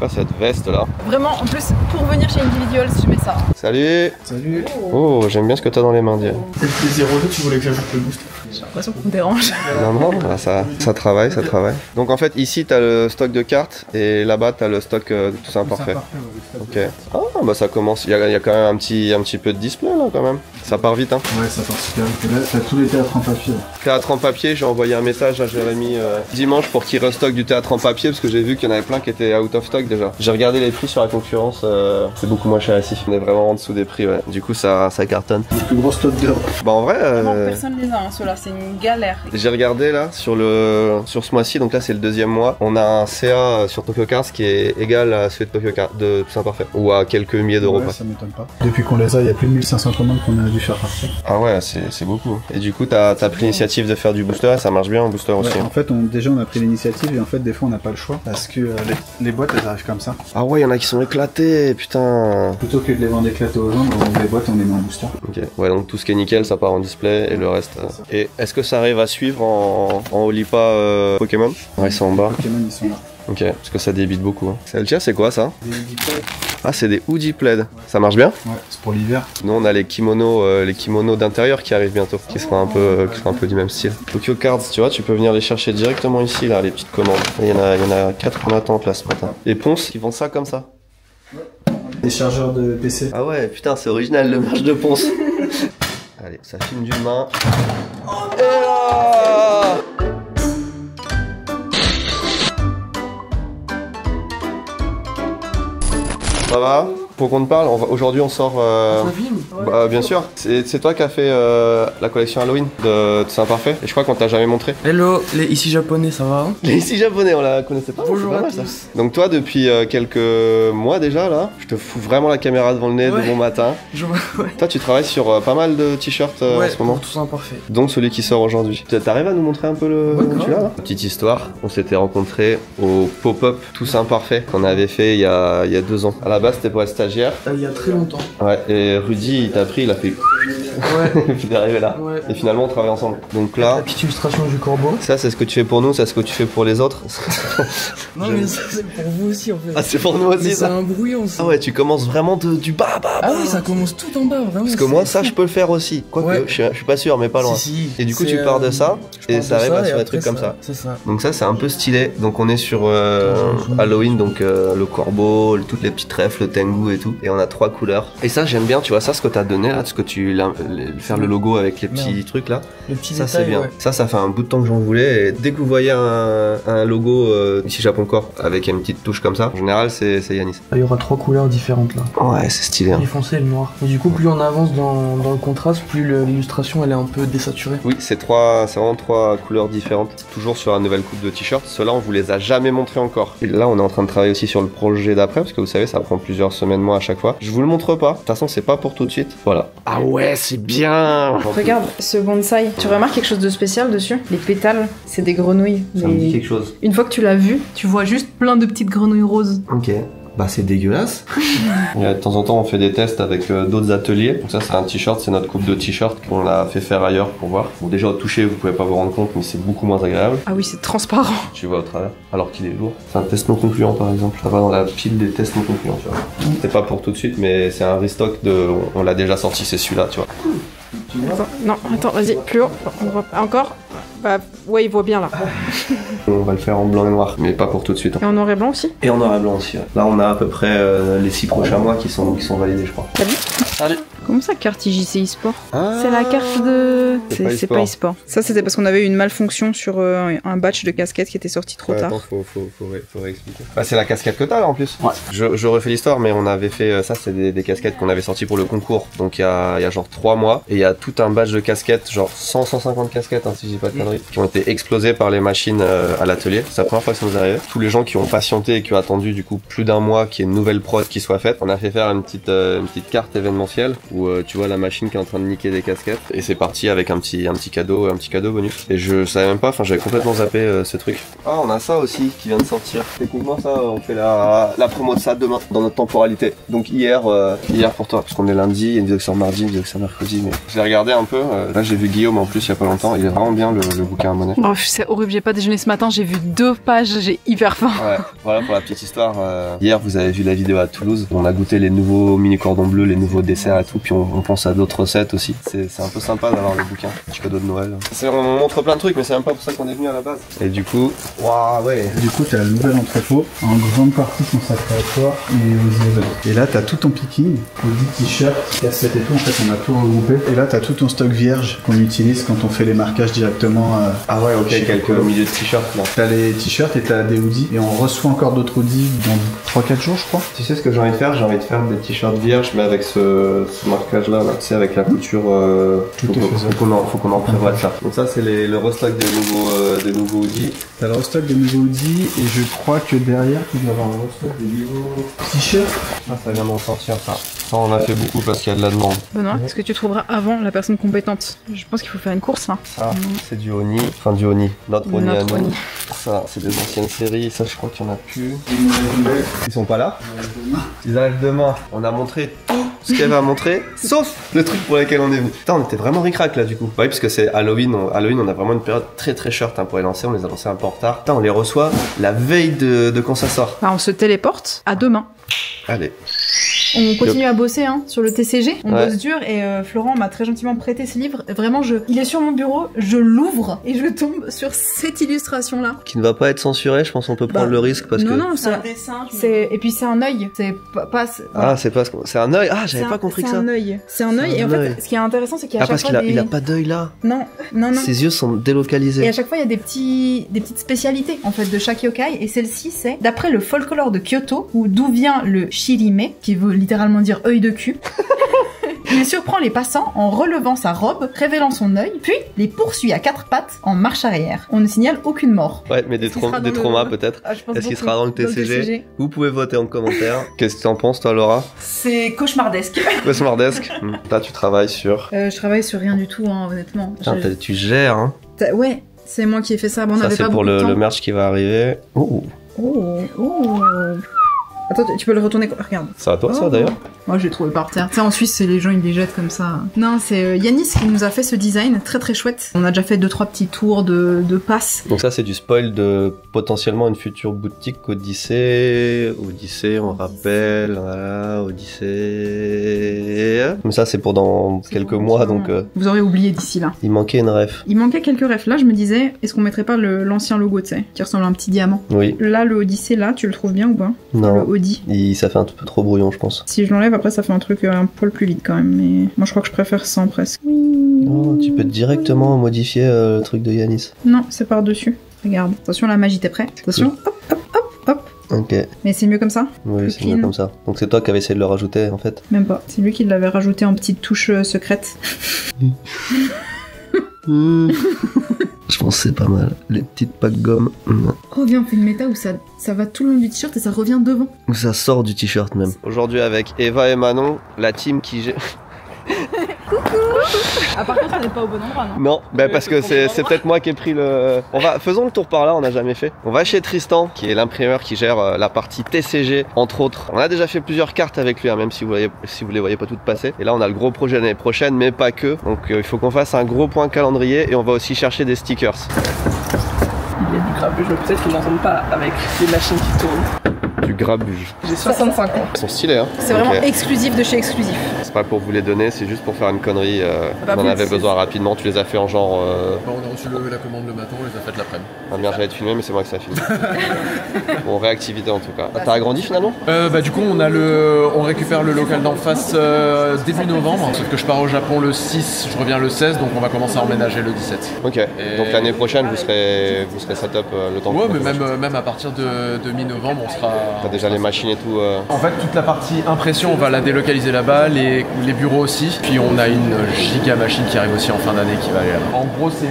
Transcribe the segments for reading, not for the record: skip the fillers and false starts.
quoi cette veste là? Vraiment, en plus, pour venir chez Individuals, je mets ça. Salut. Salut. Oh, j'aime bien ce que t'as dans les mains, Dieu. C'est le P02, tu voulais que j'ajoute le boost? J'ai l'impression qu'on me dérange. Non, non, bah, ça travaille, ça travaille. Donc en fait, ici t'as le stock de cartes et là-bas t'as le stock tout ça imparfait. Ok. Ah, bah ça commence. Il y a quand même un petit peu de display là quand même. Ça part vite, hein. Ouais, ça part super vite. Là, t'as tous les théâtres en papier. Théâtre en papier, j'ai envoyé un message à Jérémy dimanche pour qu'il restock du théâtre en papier parce que j'ai vu qu'il y en avait plein qui étaient out of stock déjà. J'ai regardé les prix sur la concurrence, c'est beaucoup moins cher ici. On est vraiment en dessous des prix, ouais. Du coup, ça cartonne. Le plus gros stock d'Europe. Bah en vrai, Non, personne les a, hein, ceux-là, c'est une galère. j'ai regardé là sur ce mois-ci, donc là c'est le deuxième mois. On a un CA sur Tokyo Cars qui est égal à celui de Tokyo Cars de Tout Imparfait ou à quelques milliers d'euros. Ouais, ça m'étonne pas. Depuis qu'on les a, il y a plus de 1500 commandes qu'on a dû faire partir. Ah ouais, c'est beaucoup. Et du coup, t'as pris l'initiative de faire du booster et ça marche bien en booster aussi. Ouais, Hein. en fait, déjà on a pris l'initiative et en fait des fois on n'a pas le choix parce que les boîtes elles arrivent comme ça. Ah ouais, il y en a qui sont éclatés, putain. Plutôt que de les vendre éclatés aux gens, on ouvre les boîtes et on les met en booster. Ok, ouais, donc tout ce qui est nickel, ça part en display et le reste. Et est-ce que ça arrive à suivre en Olipa Pokémon? Ouais, ils sont en bas. Pokémon ils sont là. Ok, parce que ça débite beaucoup. Hein. Ça, le tien, c'est quoi ça? Des Dipled. Ah, c'est des hoodie plaid. Ça marche bien? Ouais, c'est pour l'hiver. Nous, on a les kimonos d'intérieur qui arrivent bientôt, qui seront un peu du même style. Tokyo Cards, tu vois, tu peux venir les chercher directement ici, là, les petites commandes. Il y en a 4 en attente là ce matin. Les Ponce, ils vendent ça comme ça. Des chargeurs de PC. Ah ouais, putain, c'est original le merch de Ponce. Allez, ça filme d'une main. Et là! Ça va? Pour qu'on te parle, aujourd'hui on sort... Bah, bien sûr, c'est toi qui as fait la collection Halloween de Tout Imparfait et je crois qu'on t'a jamais montré. Hello, les ici japonais, ça va? Les ici japonais, on la connaissait pas. Bonjour c'est pas à mal, tous. ça. Donc toi, depuis quelques mois déjà là, je te fous vraiment la caméra devant le nez de bon matin. Ouais. Toi, tu travailles sur pas mal de t-shirts en ce moment. Pour Tout Imparfait. Donc celui qui sort aujourd'hui. T'arrives à nous montrer un peu le Ouais, tu l'as, là. Petite histoire, on s'était rencontrés au pop-up Tout Imparfait qu'on avait fait il y a 2 ans. À la base, c'était pour être stagiaire. Il y a très longtemps. Ouais, et Rudy, il t'a pris, il a fait... Ouais. et puis t'es arrivé là. Ouais. Et finalement, on travaille ensemble. Donc là... La petite illustration du corbeau. Ça, c'est ce que tu fais pour nous, c'est ce que tu fais pour les autres. Non, mais ça, c'est pour vous aussi en fait. Ah, c'est pour nous aussi, Mais c'est ça. un brouillon ça. Ah ouais, tu commences vraiment du bas. Ah oui, ça commence tout en bas, vraiment. Parce que moi, ça, je peux le faire aussi. Quoique, Ouais. je suis pas sûr, mais pas loin. Si. Et du coup, C'est, tu pars de ça, je et pars ça de arrive à et sur des après, trucs comme ça. C'est ça. Donc ça, c'est un peu stylé. Donc on est sur Halloween, donc le corbeau, toutes les petites trèfles, le tengu et tout. Et on a 3 couleurs. Et ça, j'aime bien, tu vois, ça, ce que t'as donné là, ce que faire le logo avec les petits trucs là. Le petit Ça, détail, c'est bien. ouais. Ça fait un bout de temps que j'en voulais. Et dès que vous voyez un logo ici Japon Corp avec une petite touche comme ça, en général, c'est Yanis. Il y aura 3 couleurs différentes là. Ouais, c'est stylé. Hein. Le foncé et le noir. Et du coup, plus on avance dans le contraste, plus l'illustration elle est un peu désaturée. Oui, c'est vraiment 3 couleurs différentes. Toujours sur la nouvelle coupe de t-shirt. Ceux-là, on vous les a jamais montrés encore. Et là, on est en train de travailler aussi sur le projet d'après, parce que vous savez, ça prend plusieurs semaines, mois à chaque fois. Je vous le montre pas. De toute façon, c'est pas pour tout de suite. Voilà. Ah ouais, c'est bien. Regarde, ce bonsaï, tu remarques quelque chose de spécial dessus? Les pétales, c'est des grenouilles. Ça me dit quelque chose. Une fois que tu l'as vu, tu vois juste plein de petites grenouilles roses. Ok. Bah c'est dégueulasse. De temps en temps on fait des tests avec d'autres ateliers. Donc ça c'est un t-shirt, c'est notre coupe de t-shirt qu'on a fait faire ailleurs pour voir. Bon déjà au toucher vous pouvez pas vous rendre compte mais c'est beaucoup moins agréable. Ah oui, c'est transparent. Tu vois au travers, alors qu'il est lourd. C'est un test non concluant par exemple. Ça va dans la pile des tests non concluants tu vois. C'est pas pour tout de suite mais c'est un restock on l'a déjà sorti, c'est celui-là tu vois. Attends, non, attends, vas-y, plus haut. On voit pas. Encore? Bah, ouais, il voit bien là. On va le faire en blanc et noir, mais pas pour tout de suite. Hein. Et en noir et blanc aussi? Et en noir et blanc aussi. Ouais. Là on a à peu près les 6 prochains mois qui sont validés je crois. Salut. Salut. Comment ça, carte IJC eSport? Ah, C'est la carte de... C'est pas pas eSport. Ça, c'était parce qu'on avait eu une malfonction sur un batch de casquettes qui était sorti trop tard. Attends, faut réexpliquer. Bah, c'est la casquette que t'as là en plus. Ouais. Je refais l'histoire, mais on avait fait ça, c'est des casquettes qu'on avait sorties pour le concours. Donc il y a genre 3 mois, et il y a tout un batch de casquettes, genre 150 casquettes, hein, si je dis pas de conneries, qui ont été explosées par les machines à l'atelier. C'est la première fois que ça nous arrive. Tous les gens qui ont patienté et qui ont attendu du coup plus d'1 mois qu'il y ait une nouvelle prod qui soit faite, on a fait faire une petite carte événementielle où tu vois la machine qui est en train de niquer des casquettes. Et c'est parti avec un petit cadeau bonus. Et je savais même pas, enfin j'avais complètement zappé ce truc. Ah, on a ça aussi qui vient de sortir. Techniquement ça, on fait la promo de ça demain dans notre temporalité. Donc hier pour toi, parce qu'on est lundi, il y a une vidéo qui sort mardi, une vidéo qui sort mercredi. Mais je l'ai regardé un peu. Là j'ai vu Guillaume en plus il y a pas longtemps. Il est vraiment bien le bouquin à monnaie. Oh, c'est horrible, j'ai pas déjeuné ce matin, j'ai vu 2 pages, j'ai hyper faim. Ouais, voilà pour la petite histoire. Hier vous avez vu la vidéo à Toulouse. On a goûté les nouveaux mini cordons bleus, les nouveaux desserts et tout. Puis on pense à d'autres recettes aussi. C'est un peu sympa d'avoir le bouquin. Petit cadeau de Noël. On montre plein de trucs, mais c'est même pas pour ça qu'on est venu à la base. Et du coup, waouh, ouais. Du coup, t'as le nouvel entrepôt, en grande partie consacré à toi et aux événements. Et là, t'as tout ton picking, audit, t-shirt, cassettes et tout. En fait, on a tout regroupé. Et là, t'as tout ton stock vierge qu'on utilise quand on fait les marquages directement. Ah ouais, ok, quelques milliers de t-shirts là. T'as les t-shirts et t'as des hoodies. Et on reçoit encore d'autres hoodies dans 3-4 jours, je crois. Tu sais ce que j'ai envie de faire? J'ai envie de faire des t-shirts vierges, mais avec ce marquage là, tu sais, avec la couture. Faut qu'on en prévoie de ça. Donc ça, c'est le restock des nouveaux hoodies. T'as le restock des nouveaux hoodies et je crois que derrière, tu dois avoir le restock des nouveaux t-shirts. Ah, ça vient d'en sortir ça. Ça, on a fait beaucoup parce qu'il y a de la demande. Benoît, est-ce que tu trouveras avant la personne compétente? Je pense qu'il faut faire une course là. Ça, c'est du Oni. Enfin, du Oni. Notre Oni à nous. Oni. Ça, c'est des anciennes séries. Ça, je crois qu'il y en a plus. Ils sont pas là? Ils arrivent demain. On a montré tout ce qu'il y avait à montrer, sauf le truc pour lequel on est venu. Putain, on était vraiment ric-rac là du coup. Oui, parce que c'est Halloween. Halloween, on a vraiment une période très short pour les lancer. On les a lancés un peu en retard. Putain, on les reçoit la veille de quand ça sort. Bah, on se téléporte à demain. Allez. On continue à bosser sur le TCG, on bosse dur et Florent m'a très gentiment prêté ce livre. Vraiment, il est sur mon bureau, je l'ouvre et je tombe sur cette illustration là. Qui ne va pas être censurée, je pense qu'on peut prendre le risque parce que... Non, c'est un dessin. Et puis c'est un œil, c'est pas... Ah, c'est un œil. Ah, j'avais pas compris que ça. C'est un œil et en fait, ce qui est intéressant, c'est qu'il y a à chaque fois il a pas d'œil là. Non. Ses yeux sont délocalisés. Et à chaque fois, il y a des petites spécialités en fait de chaque yokai et celle-ci c'est d'après le folklore de Kyoto ou d'où vient le shirime qui veut littéralement dire œil de cul. Il surprend les passants en relevant sa robe, révélant son œil, puis les poursuit à 4 pattes en marche arrière. On ne signale aucune mort. Ouais, mais des traumas peut-être. Est-ce qu'il sera dans le TCG? Vous pouvez voter en commentaire. Qu'est-ce que tu en penses toi, Laura? C'est cauchemardesque. Cauchemardesque. Là, tu travailles sur... je travaille sur rien du tout, honnêtement. Putain, tu gères, hein. Ouais, c'est moi qui ai fait ça. Bon, on ça, avait c'est pas pour beaucoup de temps. le merch qui va arriver. Oh. Attends, tu peux le retourner. Regarde. C'est à toi ça d'ailleurs? Moi je l'ai trouvé par terre. Tu sais, en Suisse, c'est les gens ils les jettent comme ça. Non, c'est Yanis qui nous a fait ce design très chouette. On a déjà fait 2-3 petits tours de passes. Donc ça c'est du spoil de potentiellement une future boutique Odyssée, on rappelle, voilà, Odyssée. Mais ça c'est pour dans quelques mois donc... Vous aurez oublié d'ici là. Il manquait une ref. Il manquait quelques refs. Là je me disais, est-ce qu'on mettrait pas l'ancien logo, tu sais, qui ressemble à un petit diamant? Oui. Là le Odyssée là, tu le trouves bien ou pas? Non. Le Audi. Ça fait un peu trop brouillon je pense. Si je l'enlève après ça fait un truc un poil plus vite quand même, mais moi je crois que je préfère sans presque. Non, tu peux directement modifier le truc de Yanis. Non, c'est par dessus. Regarde. Attention, la magie, t'es prêt? Attention, hop. Ok. Mais c'est mieux comme ça? Oui, c'est mieux comme ça. Donc c'est toi qui avais essayé de le rajouter en fait? Même pas. C'est lui qui l'avait rajouté en petite touche secrète. Je pense que c'est pas mal. Les petites packs gomme. Oh, viens, on fait une méta où ça va tout le long du t-shirt et ça revient devant. Où ça sort du t-shirt même. Aujourd'hui avec Eva et Manon, la team qui gère... Coucou. Ah, par contre, on n'est pas au bon endroit, non? Non, bah parce que c'est peut-être moi qui ai pris le... Faisons le tour par là, on n'a jamais fait. On va chez Tristan, qui est l'imprimeur qui gère la partie TCG, entre autres. On a déjà fait plusieurs cartes avec lui, hein, même si vous les voyez pas toutes passer. Et là, on a le gros projet l'année prochaine, mais pas que. Donc il faut qu'on fasse un gros point calendrier et on va aussi chercher des stickers. Il y a du grabuge, mais peut-être qu'ils n'entendent pas avec les machines qui tournent. Du grabuge. J'ai 65 ans. Ils sont stylés, hein. C'est vraiment exclusif de chez exclusif. C'est pas pour vous les donner, c'est juste pour faire une connerie. On en avait besoin rapidement. Tu les as fait en genre. Bon, on a reçu la commande le matin, on les a faites l'après-midi. Ah bien, j'allais te filmer, mais c'est moi que ça filme. Bon, réactivité en tout cas. T'as agrandi finalement? Du coup, on récupère le local d'en face début novembre. Sauf que je pars au Japon le 6, je reviens le 16, donc on va commencer à emménager le 17. Ok. Donc l'année prochaine, vous serez setup le temps. Ouais, mais même à partir de mi-novembre, on sera. T'as déjà les machines et tout. En fait, toute la partie impression, on va la délocaliser là-bas, les bureaux aussi. Puis on a une giga machine qui arrive aussi en fin d'année qui va aller là-bas. En gros, c'est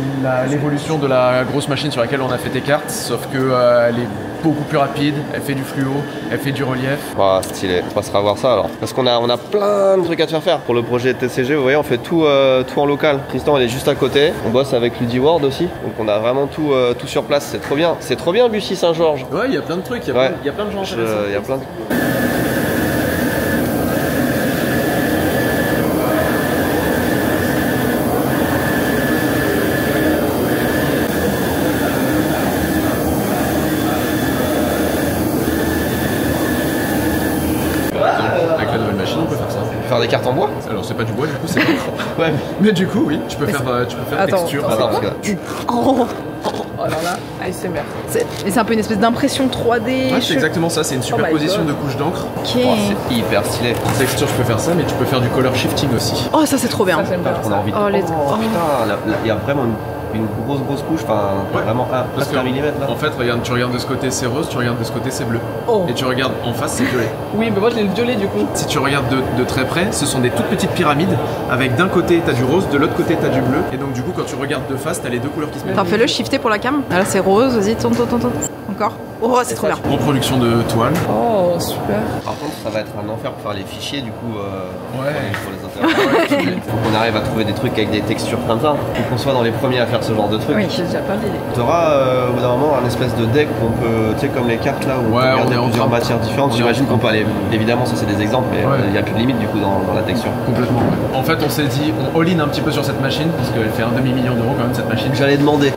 l'évolution de la grosse machine sur laquelle on a fait tes cartes, sauf que elle est beaucoup plus rapide, elle fait du fluo, elle fait du relief. Ah, stylé, on passera voir ça alors. Parce qu'on a plein de trucs à te faire pour le projet TCG, vous voyez, on fait tout en local. Tristan, il est juste à côté, on bosse avec LudiWorld aussi, donc on a vraiment tout sur place, c'est trop bien. C'est trop bien Bussy Saint-Georges. Ouais, il y a plein de trucs, il y a plein de gens. Il y a plein de... Avec la nouvelle machine, on peut faire ça. Faire des cartes en bois. Alors c'est pas du bois, du coup c'est pas. Ouais. Mais du coup, oui, tu peux faire Attends, texture. Attends, parce que... Oh alors là, ASMR. C'est un peu une espèce d'impression 3D. Ouais, c'est exactement ça, c'est une superposition God. de couches d'encre. Ok. Oh, c'est hyper stylé. Texture, je peux faire ça, mais tu peux faire du color shifting aussi. Oh, ça c'est trop bien. Ça, j'aime bien. On a envie de... Oh, les- Oh, putain, il y a vraiment une grosse couche, enfin Ouais. vraiment presque un millimètre là. En fait, regarde, tu regardes de ce côté c'est rose, tu regardes de ce côté c'est bleu. Oh. Et tu regardes en face c'est violet. Oui, mais moi je l'ai violet du coup. Si tu regardes de très près, ce sont des toutes petites pyramides avec d'un côté t'as du rose, de l'autre côté t'as du bleu. Et donc du coup quand tu regardes de face t'as les deux couleurs qui se mettent. Attends, fais-le shifter pour la cam. Ah, là c'est rose, vas-y, tourne. Encore. Oh, c'est trop bien. Reproduction de toile. Oh, super. Par contre, ça va être un enfer pour faire les fichiers du coup Ouais. pour les interfaces. Faut qu'on arrive à trouver des trucs avec des textures comme ça. Faut qu'on soit dans les premiers à faire ce genre de trucs. Oui. J'ai déjà plein d'idées. T'auras au bout d'un moment un espèce de deck où on peut, tu sais, comme les cartes là, où on Ouais, peut regarder on est en plusieurs train. matières différentes. J'imagine qu'on peut aller, évidemment, ça c'est des exemples, mais Ouais. il n'y a plus de limite du coup dans la texture. Complètement. Ouais. En fait, on s'est dit, on all-in un petit peu sur cette machine parce qu'elle fait un demi-million d'euros quand même cette machine. J'allais demander.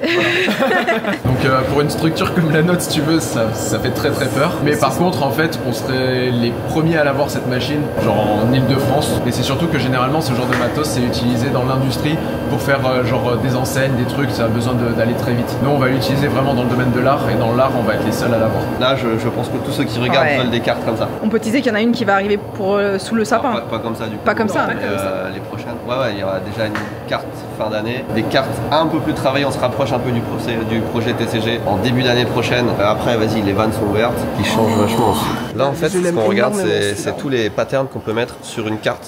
Donc pour une structure comme la nôtre, si tu veux, ça fait très peur. Mais par contre, en fait, on serait les premiers à l'avoir cette machine, genre en Ile-de-France. Et c'est surtout que généralement, ce genre de matos, c'est utilisé dans l'industrie pour faire genre des enseignes, des trucs, ça a besoin d'aller très vite. Nous, on va l'utiliser vraiment dans le domaine de l'art, et dans l'art, on va être les seuls à l'avoir. Là, je pense que tous ceux qui regardent Ouais. veulent des cartes comme ça. On peut teaser qu'il y en a une qui va arriver pour sous le sapin. Pas comme ça du coup. Pas comme ça. Mais, les prochaines. Ouais, il y aura déjà une carte fin d'année. Des cartes un peu plus travaillées, on se rapproche un peu du projet TCG en début d'année prochaine. Après, vas-y, les vannes sont ouvertes. Ils changent vachement aussi. Là, en fait, Je ce l'aime qu'on regarde, énormément, c'est celui-là. tous les patterns qu'on peut mettre sur une carte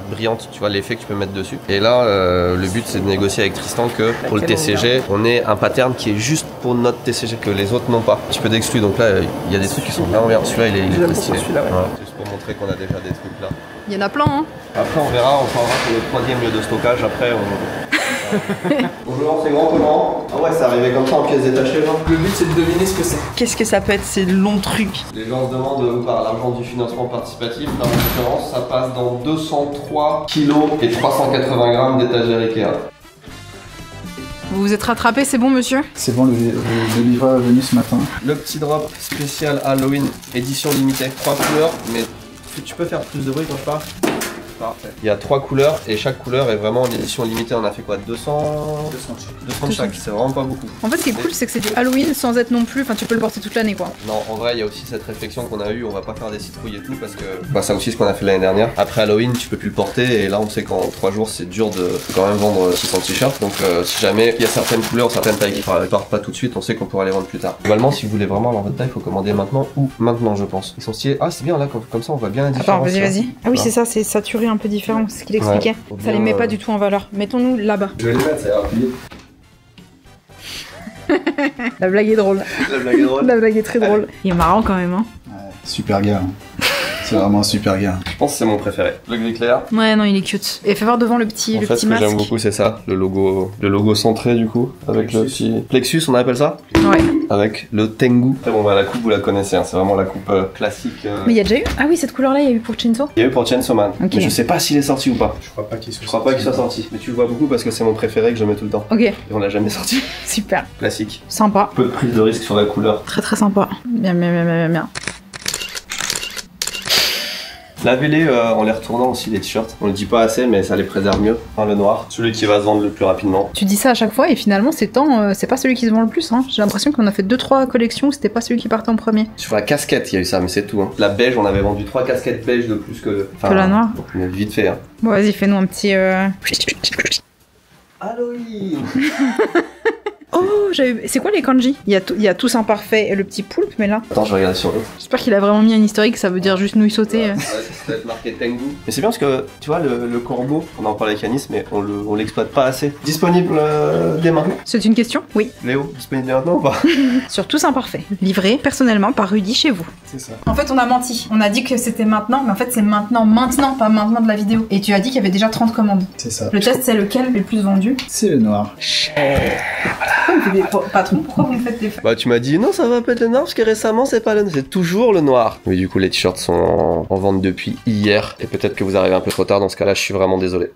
brillante. Tu vois, l'effet que tu peux mettre dessus. Et là, le but, c'est de négocier avec Tristan que pour le Quel TCG, on ait un pattern qui est juste pour notre TCG, que les autres n'ont pas. Un petit peu d'exclus. Donc là, il y a des trucs qui sont vraiment bien. Celui-là, il est J'aime très beaucoup stylé. celui-là, ouais. Voilà. Juste pour montrer qu'on a déjà des trucs là. Il y en a plein, hein. Après on verra, on parlera sur le troisième lieu de stockage, après on... Bonjour, c'est grand comment? Ah ouais, c'est arrivé comme ça en pièces détachées genre. Le but c'est de deviner ce que c'est. Qu'est-ce que ça peut être ces longs trucs? Les gens se demandent où part l'argent du financement participatif. Là en l'occurrence, ça passe dans 203 kilos et 380 grammes d'étagères Ikea. Vous vous êtes rattrapé, c'est bon, monsieur? C'est bon, le livreur est venu ce matin. Le petit drop spécial Halloween, édition limitée. 3 couleurs, mais tu peux faire plus de bruit quand je parle? Parfait. Il y a 3 couleurs et chaque couleur est vraiment en édition limitée. On a fait quoi? 200 de chaque, c'est vraiment pas beaucoup. En fait, ce qui est cool, c'est que c'est du Halloween sans être non plus. Enfin, tu peux le porter toute l'année, quoi. Non, en vrai, il y a aussi cette réflexion qu'on a eue, on va pas faire des citrouilles et tout parce que ça aussi ce qu'on a fait l'année dernière. Après Halloween, tu peux plus le porter et là on sait qu'en 3 jours c'est dur de quand même vendre 600 t-shirts. Donc si jamais il y a certaines couleurs, certaines tailles qui partent pas tout de suite, on sait qu'on pourra les vendre plus tard. Globalement, si vous voulez vraiment avoir votre taille, faut commander maintenant ou maintenant, je pense. Ils sont stylés. Ah, c'est bien là, comme ça on voit bien la différence. Attends, vas-y. Ah oui, Voilà. c'est ça, c'est saturé un peu différent, c'est ce qu'il expliquait. Ouais. Faut Ça les bien, met pas du tout en valeur. Mettons-nous là-bas. Je vais les mettre, ça ira plus vite. La blague est drôle. La blague est drôle. La blague est très drôle. Il est marrant quand même, hein. Super gars. Hein. C'est vraiment un super gars. Je pense que c'est mon préféré. Le gris clair. Ouais, non, il est cute. Et fais voir devant le petit, En le fait, petit ce que masque. j'aime beaucoup, c'est ça, le logo centré du coup, avec le petit plexus, on appelle ça, Ouais. avec le Tengu. Après, bon, bah, la coupe, vous la connaissez, hein, c'est vraiment la coupe classique. Mais il y a déjà eu. Ah oui, cette couleur-là, il y a eu pour Chainsaw. Il y a eu pour Chainsaw Man, Ok. mais je sais pas s'il est sorti ou pas. Je crois pas qu'il soit Je crois pas qu'il soit sorti, mais tu le vois beaucoup parce que c'est mon préféré que je mets tout le temps. Ok, Et on l'a jamais sorti. super. Classique. Sympa. Peu de prise de risque sur la couleur. Très très sympa. Bien. Lavez-les en les retournant aussi les t-shirts. On le dit pas assez, mais ça les préserve mieux. Enfin, le noir, celui qui va se vendre le plus rapidement. Tu dis ça à chaque fois et finalement, c'est pas celui qui se vend le plus. Hein. J'ai l'impression qu'on a fait 2-3 collections où c'était pas celui qui partait en premier. Sur la casquette, il y a eu ça, mais c'est tout. Hein. La beige, on avait vendu 3 casquettes beige de plus que. Que la noire. Donc, mais vite fait. Hein. Bon, vas-y, fais-nous un petit. Halloween. Oh, c'est quoi les kanji? Il y a tous imparfait et le petit poulpe, mais là. Attends, je vais regarder sur l'autre. J'espère qu'il a vraiment mis un historique, ça veut dire juste nouilles sautées. Ouais, ça doit être marqué Tengu. Mais c'est bien parce que, tu vois, le corbeau, on en parlait avec Anis, mais on l'exploite pas assez. Disponible dès maintenant. C'est une question? Oui. Léo, disponible dès maintenant ou pas? Sur tous imparfaits. Livré personnellement par Rudy chez vous. C'est ça. En fait, on a menti. On a dit que c'était maintenant, mais en fait, c'est maintenant, pas maintenant de la vidéo. Et tu as dit qu'il y avait déjà 30 commandes. C'est ça. Le test, c'est lequel est le plus vendu? C'est le noir. Pourquoi vous me faites des... Patron, pourquoi vous me faites des... Bah, tu m'as dit non, ça va pas être le noir parce que récemment, c'est pas le noir. C'est toujours le noir. Mais du coup, les t-shirts sont en vente depuis hier. Et peut-être que vous arrivez un peu trop tard. Dans ce cas-là, je suis vraiment désolé.